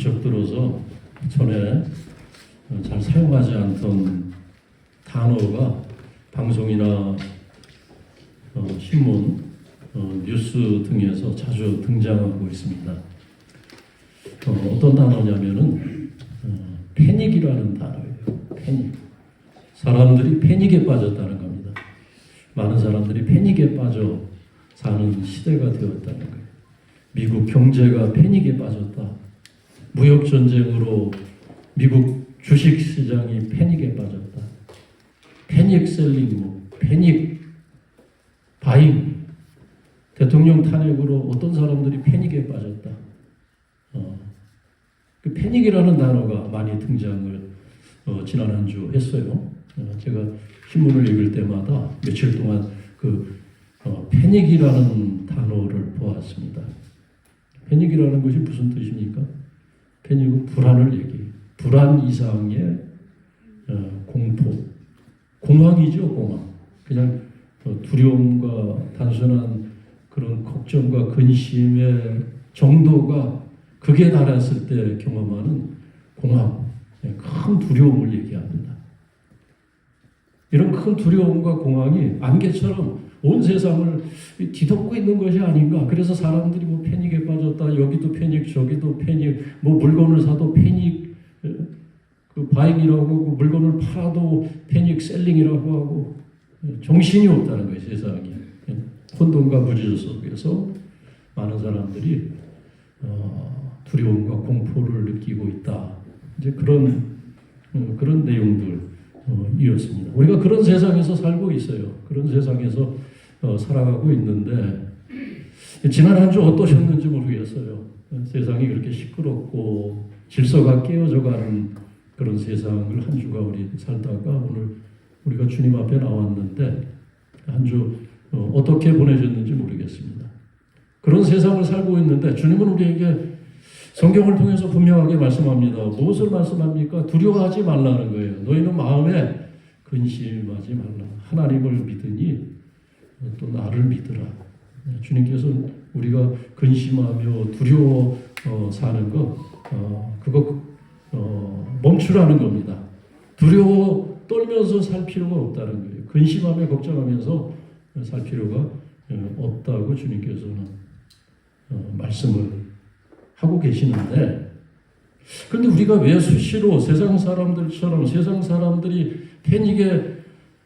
부쩍 들어서 전에 잘 사용하지 않던 단어가 방송이나 신문, 뉴스 등에서 자주 등장하고 있습니다. 어떤 단어냐면은 패닉이라는 단어예요. 패닉. 사람들이 패닉에 빠졌다는 겁니다. 많은 사람들이 패닉에 빠져 사는 시대가 되었다는 거예요. 미국 경제가 패닉에 빠졌다. 무역 전쟁으로 미국 주식 시장이 패닉에 빠졌다. 패닉 셀링, 패닉 바잉. 대통령 탄핵으로 어떤 사람들이 패닉에 빠졌다. 그 패닉이라는 단어가 많이 등장을 지난 한 주 했어요. 제가 신문을 읽을 때마다 며칠 동안 그 패닉이라는 단어를 보았습니다. 패닉이라는 것이 무슨 뜻입니까? 패닉은 불안을 얘기해요. 불안 이상의 공포. 공황이죠, 공황. 그냥 두려움과 단순한 그런 걱정과 근심의 정도가 극에 달했을 때 경험하는 공황, 큰 두려움을 얘기합니다. 이런 큰 두려움과 공황이 안개처럼 온 세상을 뒤덮고 있는 것이 아닌가. 그래서 사람들이 뭐 패닉에 빠졌다. 여기도 패닉, 저기도 패닉. 뭐 물건을 사도 패닉, 그 바잉이라고 하고 물건을 팔아도 패닉 셀링이라고 하고 정신이 없다는 거예요, 세상이. 혼돈과 무질 속에서 많은 사람들이 두려움과 공포를 느끼고 있다. 이제 그런 내용들이었습니다. 우리가 그런 세상에서 살고 있어요. 그런 세상에서 살아가고 있는데 지난 한 주 어떠셨는지 모르겠어요. 세상이 그렇게 시끄럽고 질서가 깨어져가는 그런 세상을 한 주가 우리 살다가 오늘 우리가 주님 앞에 나왔는데 한 주 어떻게 보내셨는지 모르겠습니다. 그런 세상을 살고 있는데 주님은 우리에게 성경을 통해서 분명하게 말씀합니다. 무엇을 말씀합니까? 두려워하지 말라는 거예요. 너희는 마음에 근심하지 말라. 하나님을 믿으니 또 나를 믿으라. 주님께서 우리가 근심하며 두려워 사는 것, 그거 멈추라는 겁니다. 두려워 떨면서 살 필요가 없다는 거예요. 근심하며 걱정하면서 살 필요가 없다고 주님께서는 말씀을 하고 계시는데, 그런데 우리가 왜 수시로 세상 사람들처럼 세상 사람들이 패닉에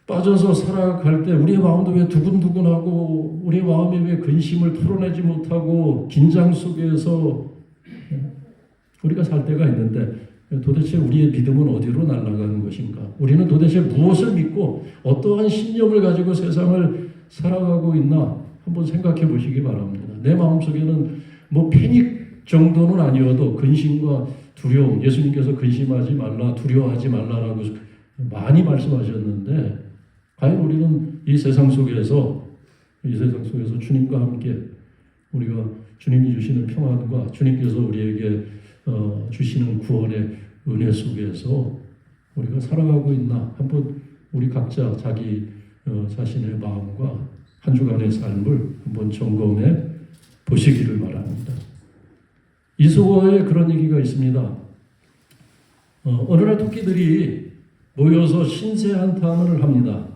빠져서 살아갈 때 우리의 마음도 왜 두근두근하고 우리의 마음에 왜 근심을 털어내지 못하고 긴장 속에서 우리가 살 때가 있는데 도대체 우리의 믿음은 어디로 날아가는 것인가? 우리는 도대체 무엇을 믿고 어떠한 신념을 가지고 세상을 살아가고 있나 한번 생각해 보시기 바랍니다. 내 마음속에는 뭐 패닉 정도는 아니어도 근심과 두려움, 예수님께서 근심하지 말라, 두려워하지 말라라고 많이 말씀하셨는데 과연 우리는 이 세상 속에서 주님과 함께 우리가 주님이 주시는 평안과 주님께서 우리에게 주시는 구원의 은혜 속에서 우리가 살아가고 있나 한번 우리 각자 자기 자신의 마음과 한 주간의 삶을 한번 점검해 보시기를 바랍니다. 이소어에 그런 얘기가 있습니다. 어느 날 토끼들이 모여서 신세한탄을 합니다.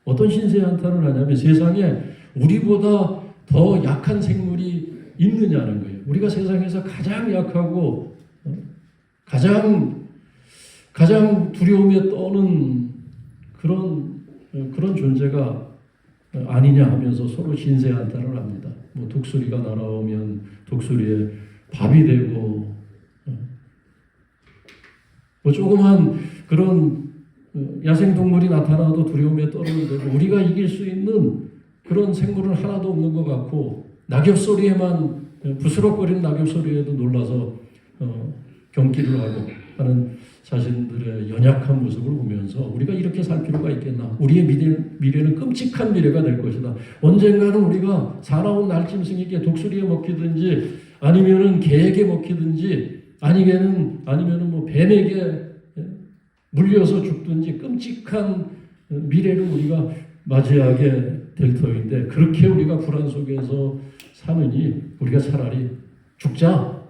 어떤 신세한탄을 하냐면 세상에 우리보다 더 약한 생물이 있느냐는 거예요. 우리가 세상에서 가장 약하고 가장 두려움에 떠는 그런 존재가 아니냐 하면서 서로 신세한탄을 합니다. 뭐 독수리가 날아오면 독수리에 밥이 되고 뭐 조그만 그런 야생동물이 나타나도 두려움에 떨는데 우리가 이길 수 있는 그런 생물은 하나도 없는 것 같고 낙엽 소리에만 부스럭거리는 낙엽 소리에도 놀라서 경기를 하고 하는 자신들의 연약한 모습을 보면서 우리가 이렇게 살 필요가 있겠나? 우리의 미래는 끔찍한 미래가 될 것이다. 언젠가는 우리가 사나운 날짐승에게 독수리에 먹히든지 아니면은 개에게 먹히든지 아니면은 뭐 뱀에게 물려서 죽든지 끔찍한 미래를 우리가 맞이하게 될 터인데 그렇게 우리가 불안 속에서 사느니 우리가 차라리 죽자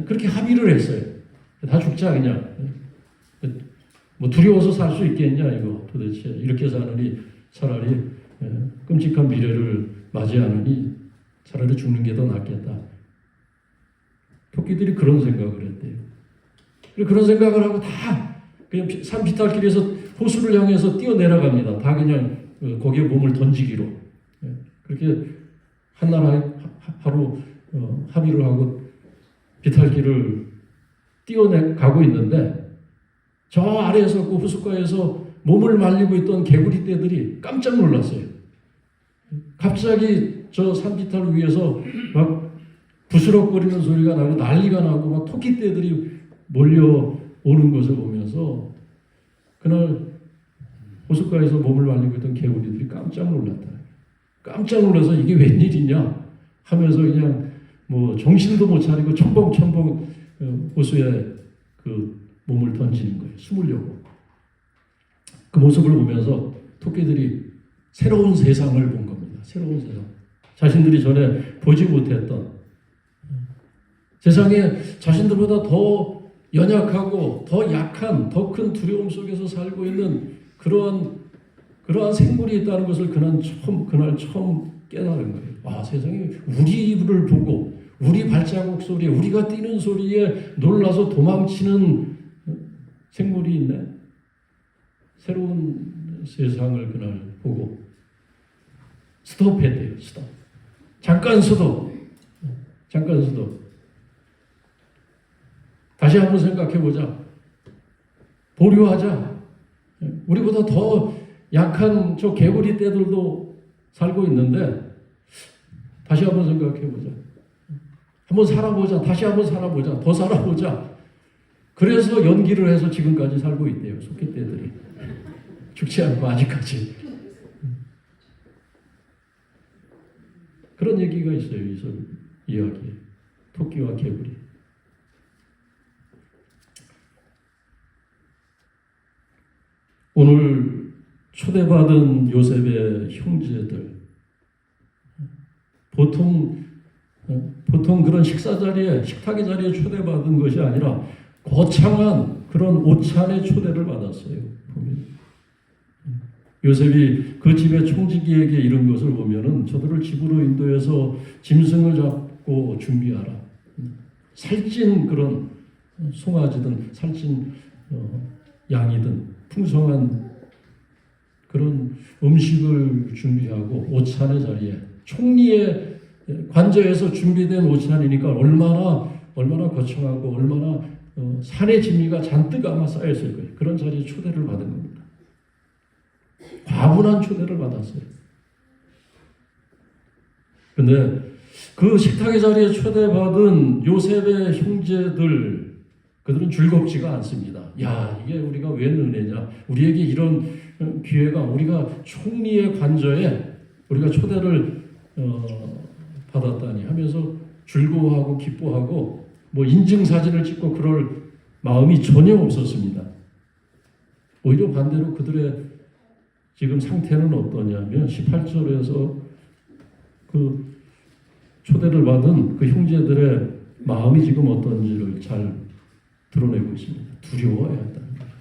그렇게 합의를 했어요. 다 죽자 그냥. 뭐 두려워서 살 수 있겠냐 이거 도대체. 이렇게 사느니 차라리 끔찍한 미래를 맞이하느니 차라리 죽는 게 더 낫겠다. 토끼들이 그런 생각을 했대요. 그런 생각을 하고 다 그냥 산 비탈길에서 호수를 향해서 뛰어내려갑니다. 다 그냥 거기에 몸을 던지기로. 그렇게 한날 하루 합의를 하고 비탈길을 뛰어가고 있는데 저 아래에서 그 호숫가에서 몸을 말리고 있던 개구리 떼들이 깜짝 놀랐어요. 갑자기 저 산비탈 위에서 막 부스럭거리는 소리가 나고 난리가 나고 막 토끼떼들이 몰려오는 것을 보면서 그날 호숫가에서 몸을 말리고 있던 개구리들이 깜짝 놀랐다. 깜짝 놀라서 이게 웬일이냐 하면서 그냥 뭐 정신도 못 차리고 첨벙첨벙 호수에 그 몸을 던지는 거예요. 숨으려고. 그 모습을 보면서 토끼들이 새로운 세상을 본 겁니다. 새로운 세상. 자신들이 전에 보지 못했던 세상에 자신들보다 더 연약하고 더 약한 더 큰 두려움 속에서 살고 있는 그러한 생물이 있다는 것을 그날 처음 깨달은 거예요. 아, 세상에 우리를 보고 우리 발자국 소리에 우리가 뛰는 소리에 놀라서 도망치는 생물이 있네. 새로운 세상을 그날 보고 스톱했대요. 스톱. 잠깐 스톱. 잠깐 스톱. 다시 한번 생각해보자. 보류하자. 우리보다 더 약한 저 개구리 떼들도 살고 있는데 다시 한번 생각해보자. 한번 살아보자. 다시 한번 살아보자. 더 살아보자. 그래서 연기를 해서 지금까지 살고 있대요. 소개떼들이. 죽지 않고 아직까지. 그런 얘기가 있어요. 이 이야기에. 토끼와 개구리. 오늘 초대받은 요셉의 형제들, 보통 그런 식탁의 자리에 초대받은 것이 아니라 거창한 그런 오찬의 초대를 받았어요. 요셉이 그 집의 총지기에게 이른 것을 보면은 저들을 집으로 인도해서 짐승을 잡고 준비하라. 살찐 그런 송아지든 살찐 양이든 풍성한 그런 음식을 준비하고 오찬의 자리에 총리의 관저에서 준비된 오찬이니까 얼마나 거창하고 얼마나 산의 진미가 잔뜩 아마 쌓였을 거예요. 그런 자리에 초대를 받은 겁니다. 과분한 초대를 받았어요. 근데 그 식탁의 자리에 초대받은 요셉의 형제들, 그들은 즐겁지가 않습니다. 야, 이게 우리가 웬 은혜냐? 우리에게 이런 기회가, 우리가 총리의 관저에 우리가 초대를 받았다니 하면서 즐거워하고 기뻐하고 뭐 인증사진을 찍고 그럴 마음이 전혀 없었습니다. 오히려 반대로 그들의 지금 상태는 어떠냐면 18절에서 그 초대를 받은 그 형제들의 마음이 지금 어떤지를 잘 드러내고 있습니다. 두려워해야 한다는 거예요.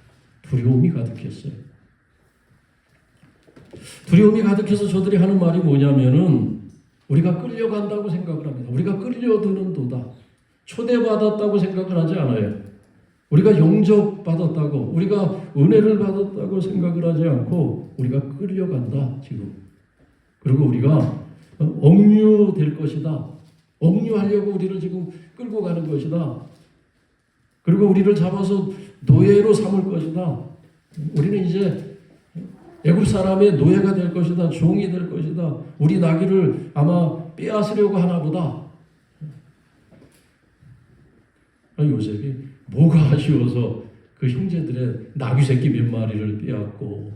두려움이 가득했어요. 두려움이 가득해서 저들이 하는 말이 뭐냐면은 우리가 끌려간다고 생각을 합니다. 우리가 끌려드는 도다. 초대받았다고 생각을 하지 않아요. 우리가 영접받았다고, 우리가 은혜를 받았다고 생각을 하지 않고 우리가 끌려간다 지금. 그리고 우리가 억류될 것이다. 억류하려고 우리를 지금 끌고 가는 것이다. 그리고 우리를 잡아서 노예로 삼을 것이다. 우리는 이제 애굽 사람의 노예가 될 것이다. 종이 될 것이다. 우리 나귀를 아마 빼앗으려고 하나 보다. 요셉이 뭐가 아쉬워서 그 형제들의 나귀 새끼 몇 마리를 빼앗고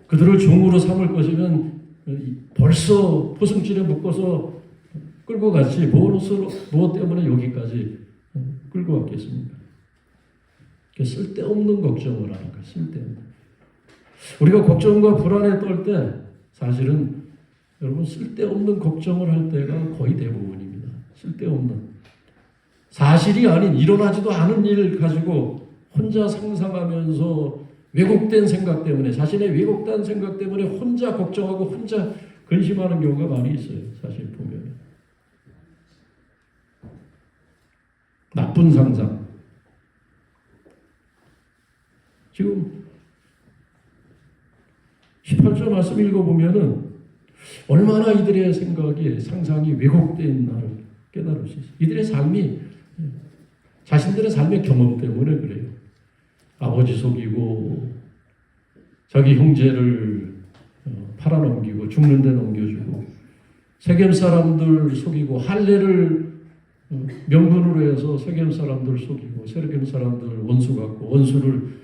그들을 종으로 삼을 것이면 벌써 포승줄에 묶어서 끌고 갔지 무엇 때문에 여기까지 끌고 왔겠습니까? 쓸데없는 걱정을 하는 거예요. 쓸데없는. 우리가 걱정과 불안에 떨 때 사실은 여러분 쓸데없는 걱정을 할 때가 거의 대부분입니다. 쓸데없는. 사실이 아닌 일어나지도 않은 일 가지고 혼자 상상하면서 왜곡된 생각 때문에, 자신의 왜곡된 생각 때문에 혼자 걱정하고 혼자 근심하는 경우가 많이 있어요. 사실 보면 나쁜 상상. 지금 18절 말씀 읽어보면은 얼마나 이들의 생각이, 상상이 왜곡된 나를 깨달을 수 있어요. 이들의 삶이 자신들의 삶의 경험 때문에 그래요. 아버지 속이고 자기 형제를 팔아넘기고 죽는 데 넘겨주고 세겜 사람들 속이고 할례를 명분으로 해서 세겜 사람들 속이고 세겜 사람들 원수 갖고 원수를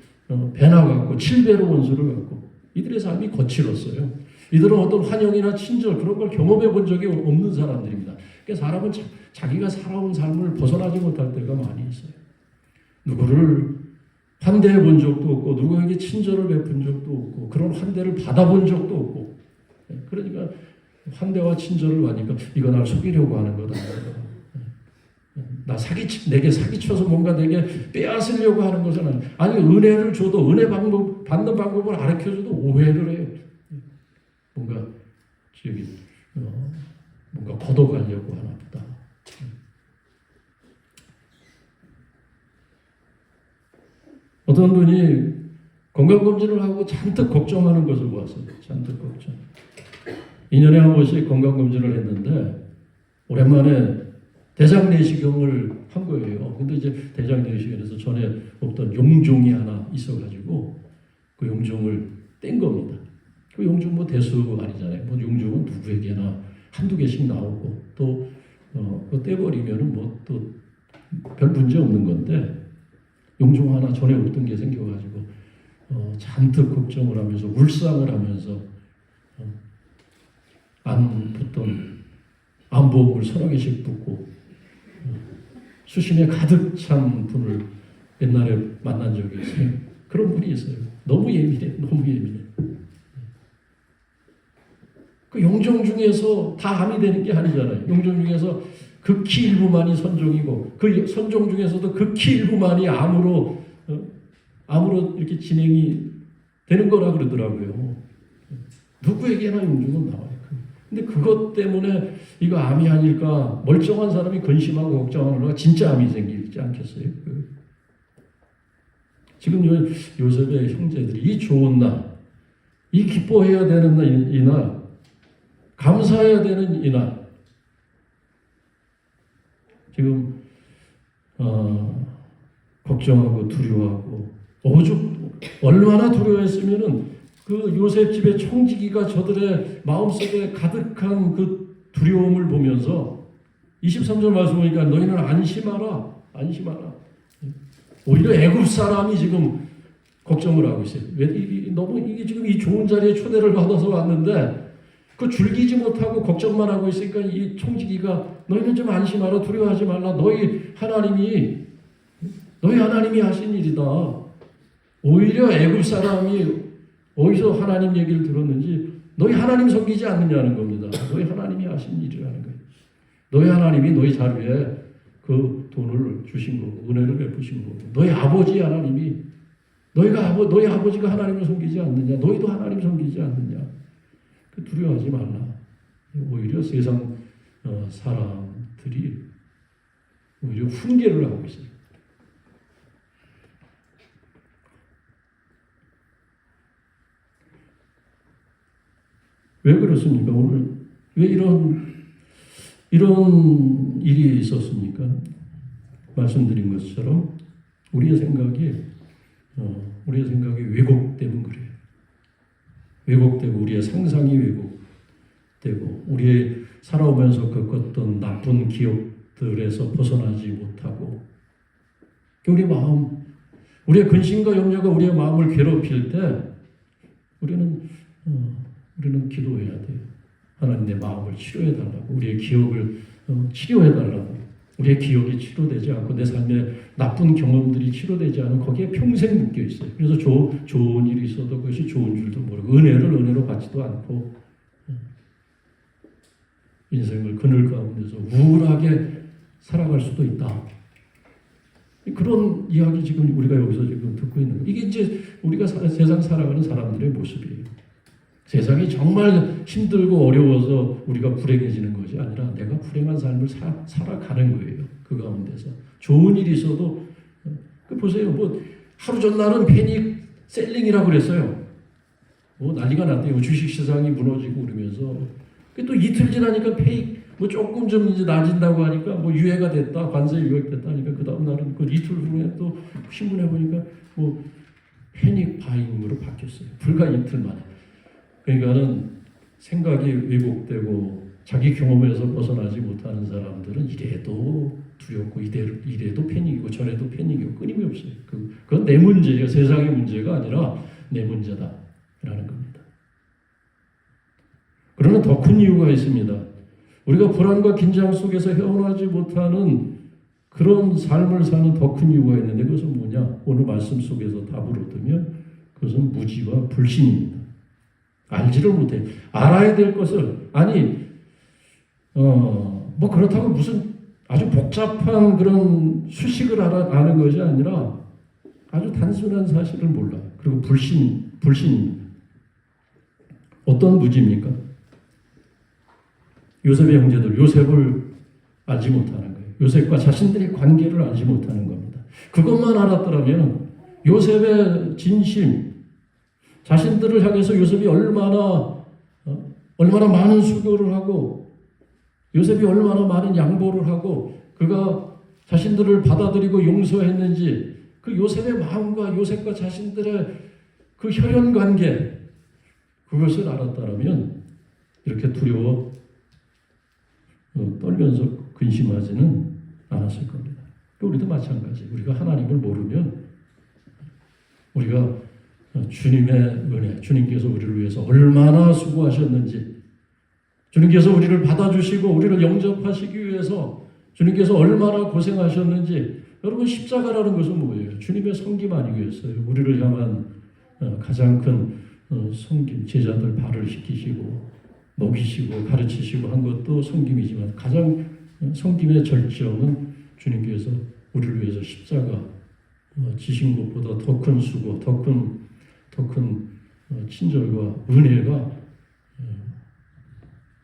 배나 갖고 7배로 원수를 갖고 이들의 삶이 거칠었어요. 이들은 어떤 환영이나 친절 그런 걸 경험해 본 적이 없는 사람들입니다. 그러니까 사람은 자기가 살아온 삶을 벗어나지 못할 때가 많이 있어요. 누구를 환대해 본 적도 없고 누구에게 친절을 베푼 적도 없고 그런 환대를 받아본 적도 없고, 그러니까 환대와 친절을 받으니까 이거 날 속이려고 하는 거다. 내게 사기쳐서 뭔가 내게 빼앗으려고 하는 것은 아니 은혜를 줘도 은혜 방법 받는 방법을 가르쳐줘도 오해를 해요. 뭔가 뭔가 걷어가려고 하나 보다. 어떤 분이 건강검진을 하고 잔뜩 걱정하는 것을 보았어요. 잔뜩 걱정. 2년에 한 번씩 건강검진을 했는데 오랜만에 대장내시경을 한 거예요. 근데 이제 대장내시경에서 전에 없던 용종이 하나 있어가지고 그 용종을 뗀 겁니다. 그 용종 뭐 대수 아니잖아요. 뭐 용종은 누구에게나 한두 개씩 나오고 또 그거 떼버리면은 뭐 또 별 문제 없는 건데 용종 하나 전에 없던 게 생겨가지고 잔뜩 걱정을 하면서 울상을 하면서 안 붙던 안보험을 서너 개씩 붙고 수심에 가득 찬 분을 옛날에 만난 적이 있어요. 그런 분이 있어요. 너무 예민해. 너무 예민해. 그 용종 중에서 다 암이 되는 게 아니잖아요. 용종 중에서 극히 일부만이 선종이고 그 선종 중에서도 극히 일부만이 암으로 이렇게 진행이 되는 거라 그러더라고요. 누구에게나 용종은 나와요. 근데 그것 때문에 이거 암이 아닐까 멀쩡한 사람이 근심하고 걱정하는 진짜 암이 생기지 않겠어요? 지금 요셉의 형제들이 이 좋은 날, 이 기뻐해야 되는 이날, 감사해야 되는 이날, 지금 걱정하고 두려워하고 오죽 얼마나 두려워했으면은 그 요셉 집의 청지기가 저들의 마음속에 가득한 그 두려움을 보면서 23절 말씀 보니까 너희는 안심하라. 오히려 애굽 사람이 지금 걱정을 하고 있어요. 너무 이게 지금 이 좋은 자리에 초대를 받아서 왔는데 그 즐기지 못하고 걱정만 하고 있으니까 이 청지기가 너희는 좀 안심하라. 두려워하지 말라. 너희 하나님이 하신 일이다. 오히려 애굽 사람이 어디서 하나님 얘기를 들었는지 너희 하나님 섬기지 않느냐는 겁니다. 너희 하나님이 하신 일이라는 거예요. 너희 하나님이 너희 자루에 그 돈을 주신 거고 은혜를 베푸신 거고 너희 아버지 하나님이 너희 아버지가 하나님을 섬기지 않느냐. 너희도 하나님 섬기지 않느냐. 두려워하지 말라. 오히려 세상 사람들이 오히려 훈계를 하고 있어요. 왜 그렇습니까? 오늘 왜 이런 일이 있었습니까? 말씀드린 것처럼 우리의 생각이 왜곡되면 그래요. 왜곡되고 우리의 상상이 왜곡되고 우리의 살아오면서 겪었던 나쁜 기억들에서 벗어나지 못하고 우리 마음, 우리의 근심과 염려가 우리의 마음을 괴롭힐 때 우리는 기도해야 돼요. 하나님 내 마음을 치료해달라고, 우리의 기억을 치료해달라고. 우리의 기억이 치료되지 않고 내 삶의 나쁜 경험들이 치료되지 않으면 거기에 평생 묶여 있어요. 그래서 좋은 일이 있어도 그것이 좋은 줄도 모르고 은혜를 은혜로 받지도 않고 인생을 그늘 가운데서 우울하게 살아갈 수도 있다. 그런 이야기 지금 우리가 여기서 지금 듣고 있는 거예요. 이게 이제 우리가 세상 살아가는 사람들의 모습이에요. 세상이 정말 힘들고 어려워서 우리가 불행해지는 것이 아니라 내가 불행한 삶을 살아가는 거예요. 그 가운데서 좋은 일이 있어도 보세요. 뭐 하루 전날은 패닉 셀링이라고 그랬어요. 뭐 난리가 났대요. 주식 시장이 무너지고 그러면서 또 이틀 지나니까 뭐 조금 좀 이제 낮아진다고 하니까 뭐 유예가 됐다, 관세 유예됐다 하니까 그 다음 날은 그 이틀 후에 또 신문에 보니까 뭐 패닉 바잉으로 바뀌었어요. 불과 이틀 만에. 그러니까는 생각이 왜곡되고 자기 경험에서 벗어나지 못하는 사람들은 이래도 두렵고 이래도 패닉이고 저래도 패닉이고 끊임이 없어요. 그건 내 문제예요. 세상의 문제가 아니라 내 문제다라는 겁니다. 그러나 더 큰 이유가 있습니다. 우리가 불안과 긴장 속에서 헤어나지 못하는 그런 삶을 사는 더 큰 이유가 있는데 그것은 뭐냐? 오늘 말씀 속에서 답을 얻으면 그것은 무지와 불신입니다. 알지를 못해. 알아야 될 것을 뭐 그렇다고 무슨 아주 복잡한 그런 수식을 아는 것이 아니라 아주 단순한 사실을 몰라요. 그리고 불신입니다. 어떤 무지입니까? 요셉의 형제들, 요셉을 알지 못하는 거예요. 요셉과 자신들의 관계를 알지 못하는 겁니다. 그것만 알았더라면 요셉의 진심, 자신들을 향해서 요셉이 얼마나 많은 수고를 하고 요셉이 얼마나 많은 양보를 하고 그가 자신들을 받아들이고 용서했는지 그 요셉의 마음과 요셉과 자신들의 그 혈연 관계 그것을 알았다면 이렇게 두려워 떨면서 근심하지는 않았을 겁니다. 우리도 마찬가지. 우리가 하나님을 모르면 우리가 주님의 은혜, 주님께서 우리를 위해서 얼마나 수고하셨는지, 주님께서 우리를 받아주시고 우리를 영접하시기 위해서 주님께서 얼마나 고생하셨는지. 여러분, 십자가라는 것은 뭐예요? 주님의 섬김 아니겠어요? 우리를 향한 가장 큰 섬김, 제자들 발을 씻기시고 먹이시고 가르치시고 한 것도 섬김이지만 가장 섬김의 절정은 주님께서 우리를 위해서 십자가 지신 것보다 더 큰 수고, 더 큰 친절과 은혜가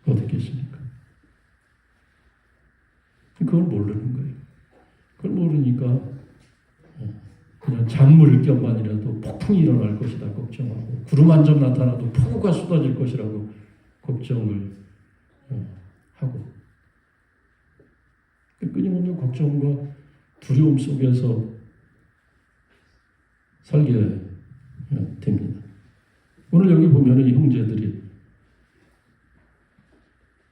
어떻겠습니까? 그걸 모르는 거예요. 그걸 모르니까 그냥 잔물겸만이라도 폭풍이 일어날 것이다 걱정하고 구름 한 점 나타나도 폭우가 쏟아질 것이라고 걱정을 하고 끊임없는 걱정과 두려움 속에서 살게 됩니다. 오늘 여기 보면 이 형제들이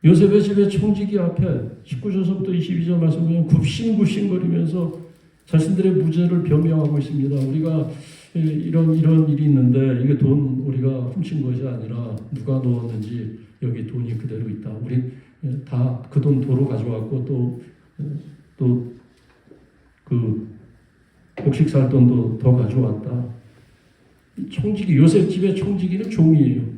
요셉의 집의 청지기 앞에 19절부터 22절 말씀 보면 굽신굽신거리면서 자신들의 무죄를 변명하고 있습니다. 우리가 이런 일이 있는데 이게 돈 우리가 훔친 것이 아니라 누가 넣었는지 여기 돈이 그대로 있다. 우리 다 그 돈 도로 가져왔고 또 그 곡식 살 돈도 더 가져왔다. 청지기 요셉 집의 청지기는 종이에요.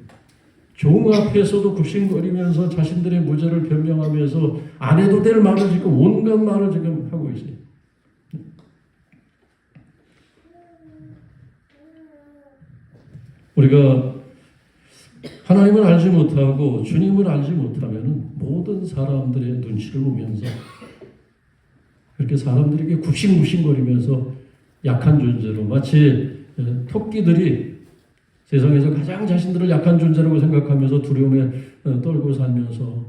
종 앞에서도 굽신거리면서 자신들의 무죄를 변명하면서 안 해도 될 말을 지금 온갖 말을 지금 하고 있어요. 우리가 하나님을 알지 못하고 주님을 알지 못하면 모든 사람들의 눈치를 보면서 그렇게 사람들에게 굽신굽신거리면서 약한 존재로 마치 토끼들이 세상에서 가장 자신들을 약한 존재라고 생각하면서 두려움에 떨고 살면서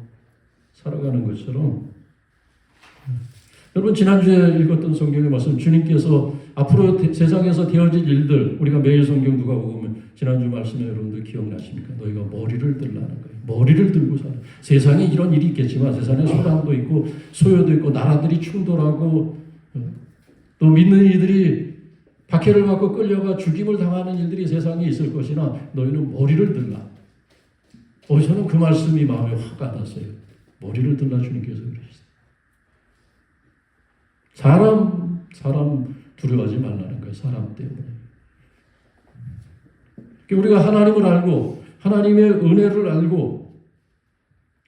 살아가는 것처럼 여러분 지난주에 읽었던 성경의 말씀 주님께서 앞으로 세상에서 되어질 일들 우리가 매일 성경 누가 보면 지난주 말씀에 여러분들 기억나십니까? 너희가 머리를 들라는 거예요. 머리를 들고 살아. 세상에 이런 일이 있겠지만 세상에 소란도 있고 소요도 있고 나라들이 충돌하고 또 믿는 이들이 박해를 받고 끌려가 죽임을 당하는 일들이 세상에 있을 것이나 너희는 머리를 들라. 저는 그 말씀이 마음에 확 와닿았어요. 머리를 들라 주님께서 그러셨어요. 사람 두려워하지 말라는 거예요. 사람 때문에. 우리가 하나님을 알고 하나님의 은혜를 알고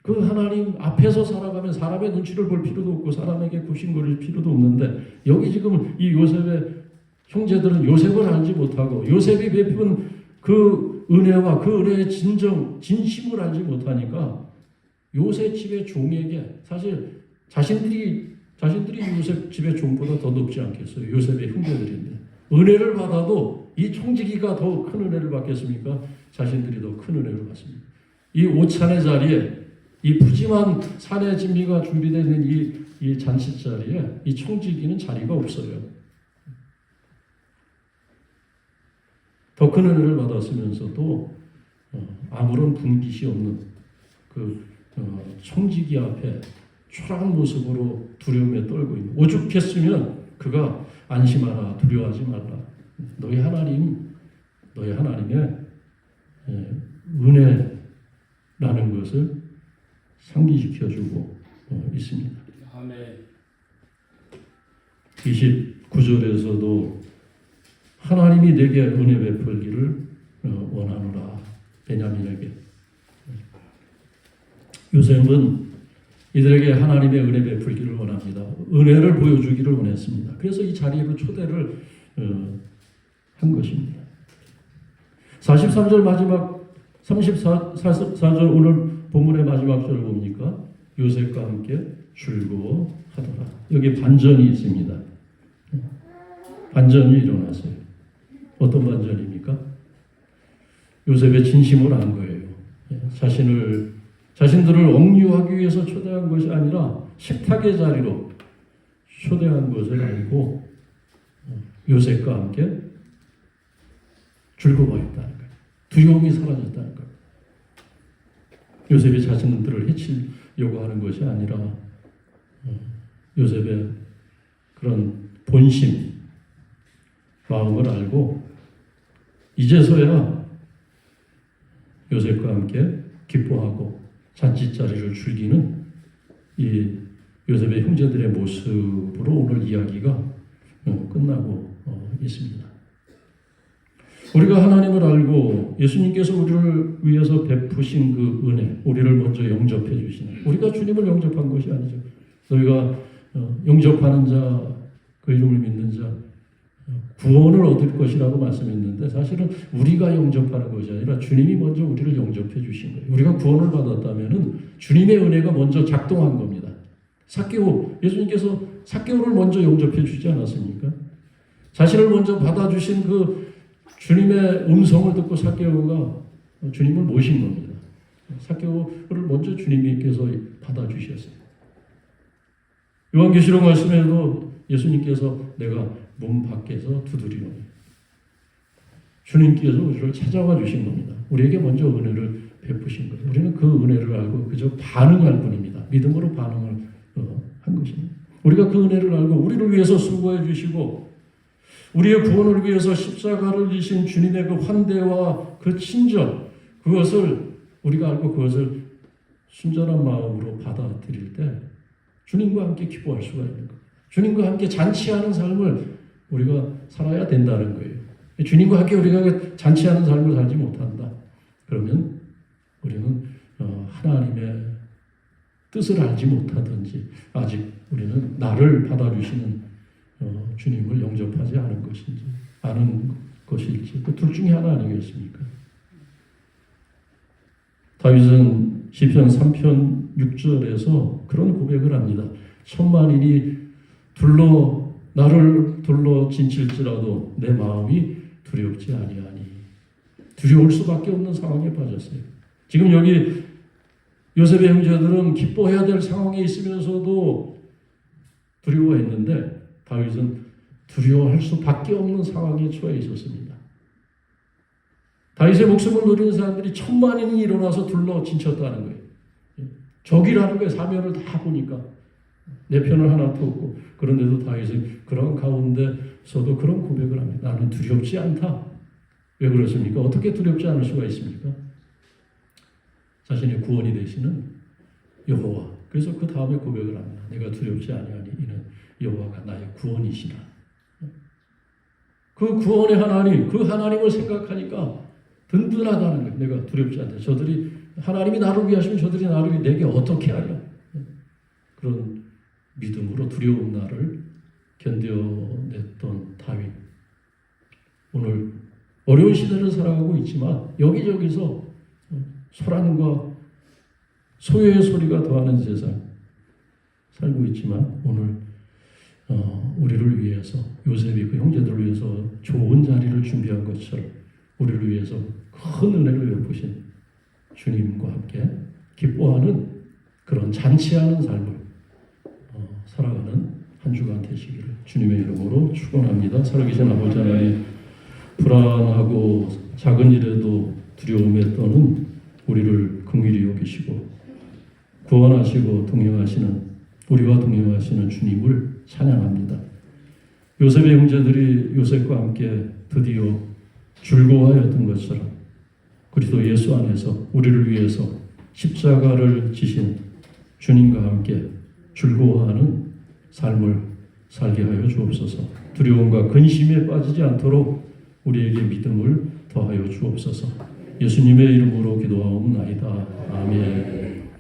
그 하나님 앞에서 살아가면 사람의 눈치를 볼 필요도 없고 사람에게 굽신거릴 필요도 없는데 여기 지금 이 요셉의 형제들은 요셉을 알지 못하고 요셉이 베푼 그 은혜와 그 은혜의 진심을 알지 못하니까 요셉 집의 종에게 사실 자신들이 요셉 집의 종보다 더 높지 않겠어요. 요셉의 형제들인데 은혜를 받아도 이 총지기가 더 큰 은혜를 받겠습니까? 자신들이 더 큰 은혜를 받습니다. 이 오찬의 자리에 이 푸짐한 산의 진미가 준비되어 있는 이 잔치 자리에 이 총지기는 자리가 없어요. 더 큰 은혜를 받았으면서도 아무런 분깃이 없는 그 총지기 앞에 초라한 모습으로 두려움에 떨고 있는 오죽했으면 그가 안심하라 두려워하지 말라 너희 하나님의 은혜라는 것을 상기시켜주고 있습니다. 아멘. 29절에서도 하나님이 내게 은혜 베풀기를 원하노라 베냐민에게. 요셉은 이들에게 하나님의 은혜 베풀기를 원합니다. 은혜를 보여주기를 원했습니다. 그래서 이 자리로 초대를 한 것입니다. 43절 마지막 34절 오늘 본문의 마지막 절을 봅니까? 요셉과 함께 즐거워하더라. 여기 반전이 있습니다. 반전이 일어났어요. 어떤 반전입니까? 요셉의 진심을 안 거예요. 자신들을 억류하기 위해서 초대한 것이 아니라 식탁의 자리로 초대한 것을 알고 요셉과 함께 즐거워했다는 거예요. 두려움이 사라졌다는 거예요. 요셉이 자신들을 해치려고 하는 것이 아니라 요셉의 그런 본심, 마음을 알고 이제서야 요셉과 함께 기뻐하고 잔치자리를 즐기는 이 요셉의 형제들의 모습으로 오늘 이야기가 끝나고 있습니다. 우리가 하나님을 알고 예수님께서 우리를 위해서 베푸신 그 은혜, 우리를 먼저 영접해 주시는, 우리가 주님을 영접한 것이 아니죠. 너희가 영접하는 자, 그 이름을 믿는 자 구원을 얻을 것이라고 말씀했는데 사실은 우리가 영접하는 것이 아니라 주님이 먼저 우리를 영접해 주신 거예요. 우리가 구원을 받았다면은 주님의 은혜가 먼저 작동한 겁니다. 삭개오, 예수님께서 삭개오를 먼저 영접해 주지 않았습니까? 자신을 먼저 받아주신 그 주님의 음성을 듣고 삭개오가 주님을 모신 겁니다. 삭개오를 먼저 주님께서 받아주셨어요. 요한계시록 말씀에도 예수님께서 내가 문 밖에서 두드리노니 주님께서 우리를 찾아와 주신 겁니다. 우리에게 먼저 은혜를 베푸신 거예요. 우리는 그 은혜를 알고 그저 반응할 뿐입니다. 믿음으로 반응을 한 것입니다. 우리가 그 은혜를 알고 우리를 위해서 수고해 주시고 우리의 구원을 위해서 십자가를 지신 주님의 그 환대와 그 친절, 그것을 우리가 알고 그것을 순전한 마음으로 받아들일 때 주님과 함께 기뻐할 수가 있는 거예요. 주님과 함께 잔치하는 삶을 우리가 살아야 된다는 거예요. 주님과 함께 우리가 잔치하는 삶을 살지 못한다. 그러면 우리는 하나님의 뜻을 알지 못하든지 아직 우리는 나를 받아주시는 주님을 영접하지 않은 것인지 아는 것일지 그 둘 중에 하나 아니겠습니까? 다윗은 시편 3편 6절에서 그런 고백을 합니다. 천만인이 나를 둘러 진칠지라도 내 마음이 두렵지 아니하니. 두려울 수밖에 없는 상황에 빠졌어요. 지금 여기 요셉의 형제들은 기뻐해야 될 상황에 있으면서도 두려워했는데 다윗은 두려워할 수밖에 없는 상황에 처해 있었습니다. 다윗의 목숨을 노리는 사람들이 천만인이 일어나서 둘러 진쳤다는 거예요. 적이라는 거예요. 사면을 다 보니까 내 편을 하나도 없고. 그런데도 다윗은 그런 가운데서도 그런 고백을 합니다. 나는 두렵지 않다. 왜 그렇습니까? 어떻게 두렵지 않을 수가 있습니까? 자신의 구원이 되시는 여호와. 그래서 그 다음에 고백을 합니다. 내가 두렵지 아니하니 이는 여호와가 나의 구원이시라. 그 구원의 하나님, 그 하나님을 생각하니까 든든하다는 거예요. 내가 두렵지 않다. 저들이 하나님이 나를 위해 하시면 저들이 나를 위해 내게 어떻게 하냐. 그런 믿음으로 두려운 날을 견뎌냈던 다윗. 오늘 어려운 시대를 살아가고 있지만 여기저기서 소란과 소요의 소리가 더하는 세상 살고 있지만 오늘 우리를 위해서 요셉이 그 형제들을 위해서 좋은 자리를 준비한 것처럼 우리를 위해서 큰 은혜를 베푸신 주님과 함께 기뻐하는 그런 잔치하는 삶을 살아가는 한 주간 되시기를 주님의 이름으로 축원합니다. 살아계신 아버지 하나님, 불안하고 작은 일에도 두려움에 떠는 우리를 긍휼히 여기시고 구원하시고 동행하시는 우리와 동행하시는 주님을 찬양합니다. 요셉의 형제들이 요셉과 함께 드디어 즐거워하였던 것처럼 그리스도 예수 안에서 우리를 위해서 십자가를 지신 주님과 함께 즐거워하는 삶을 살게 하여 주옵소서. 두려움과 근심에 빠지지 않도록 우리에게 믿음을 더하여 주옵소서. 예수님의 이름으로 기도하옵나이다. 아멘.